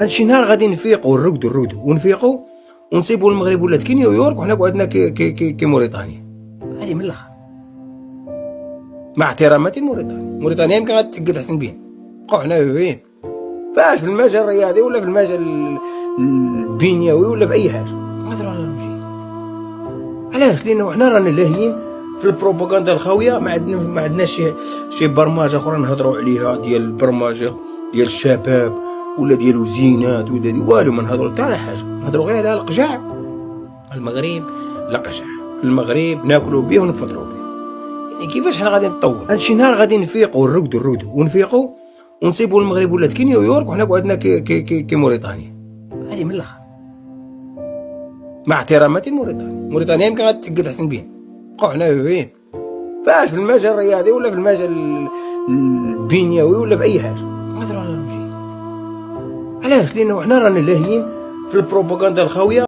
هادشي نهار غادي نفيقوا نرقدوا ونفيقوا ونصيبوا المغرب ولات كي نيويورك وحنا قعدنا كي موريتانيا. هادي من الاخر مع احتراماتي موريتانيا يمكن غتسقط احسن بينا. بقاو حنا فين فاش في المجال الرياضي ولا في المجال البنيوي ولا في اي حاجه نهضروا على المشي. علاش؟ لانه حنا رانا لاهيين في البروباغندا الخاويه. ما عندناش شي برمجه اخرى نهضروا عليها ديال البرمجه ديال الشباب ولا ديال الزينات ولا ديال والو. ما نهضروا حتى على حاجه، نهضروا غير على القجع. المغرب لا قجع، المغرب ناكلوا به ونفطروا به. يعني كيفاش حنا غادي نطول؟ هادشي نهار غادي نفيقوا نرقدوا ونفيقوا ونصيبوا المغرب ولات كي نيويورك وحنا قعدنا كي موريتانيا. هادي من الاخر مع احتراماتي موريتانيا يمكن غتسقط احسن بينا. بقاو حنا فين فاش في المجال الرياضي ولا في المجال البنيوي ولا في اي حاجه نهضروا على المشي. علاش؟ لانه حنا رانا لاهيين في البروباغندا الخاويه.